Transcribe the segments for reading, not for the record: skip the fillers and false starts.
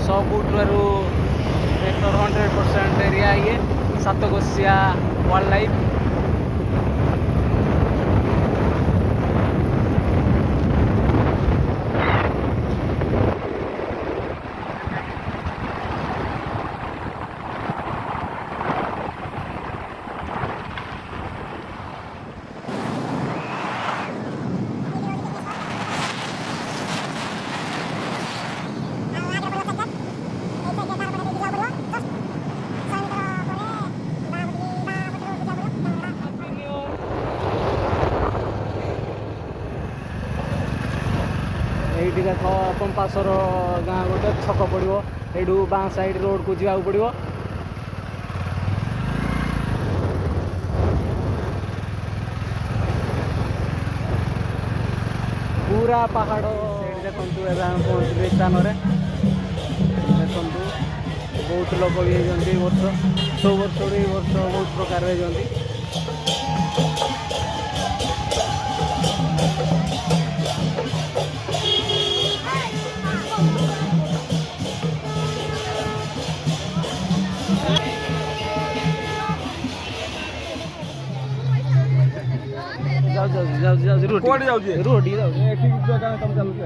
ସବୁଠାରୁ better 100% area ଇଏ Satkosia wild life. এইটি দেখ କମ୍ପାସର ଗାଁ ଗୋଟେ ଛକ ପଡ଼ିବ, ଏଇଠୁ ବାଁ ସାଇଡ୍ ରୋଡ଼କୁ ଯିବାକୁ ପଡ଼ିବ। ପୁରା ପାହାଡ଼ ସେଇଠି ଦେଖନ୍ତୁ। ଏବେ ଆମେ ପହଞ୍ଚିଲୁ ଏ ସ୍ଥାନରେ। ଦେଖନ୍ତୁ ବହୁତ ଲୋକ ବି ହେଇଛନ୍ତି ଏ ବର୍ଷ, ସବୁ ବର୍ଷରୁ ଏଇ ବର୍ଷ ବହୁତ ପ୍ରକାର ହେଇଛନ୍ତି। ଯାଉଛି ରୋଡି ଯାଉଛି ଏଠି କାମ ଚାଲୁଛି।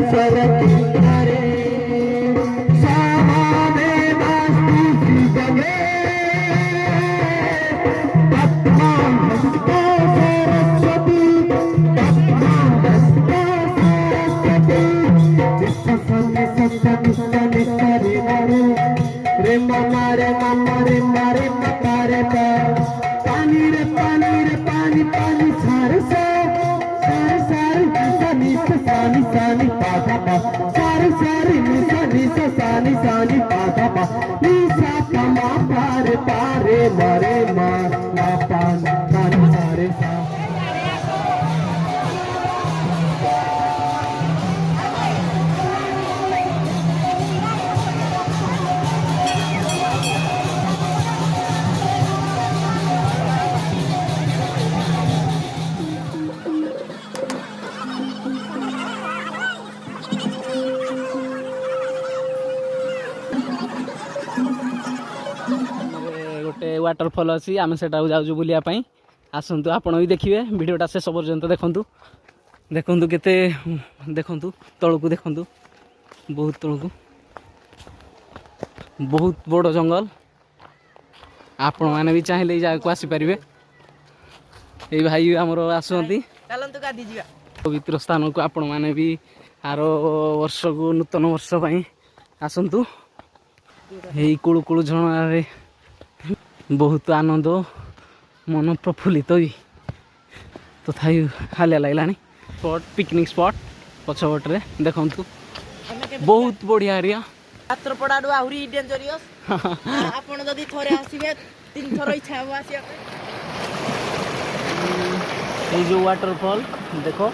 Swara सानी सानी पाधा पा सारे सारे निसा निसा सानी सानी पाधा पा निसा पमा पारे पारे मारे मा मा पान सानी सारे सा गोटे वाटरफल अच्छी आम से जाऊँ बुलायापाई आसतु आपण भी देखिए भिडटा शेष पर्यंत देखु देखु केते देखु तलू देखु बहुत तलू बहुत बड़ जंगल आपण मैंने भी चाहिए जगह को आसीपारे ये भाई आमर आसुँच पवित्र स्थान को आपण मैंने भी आर वर्ष को नूतन वर्ष आसतु यही कूलू कूलू झरणारे बहुत आनंद मन प्रफुल्लित भी तथा हालिया लगलानी स्पॉट पिकनिक स्पॉट पछपटे देखु बहुत बढ़िया एरिया पात्रपड़ाडू आहुरी डेंजरियस आपण जदि थरे आसीबे 3 थर इच्छा हो आसिया ये जो वाटरफॉल देखो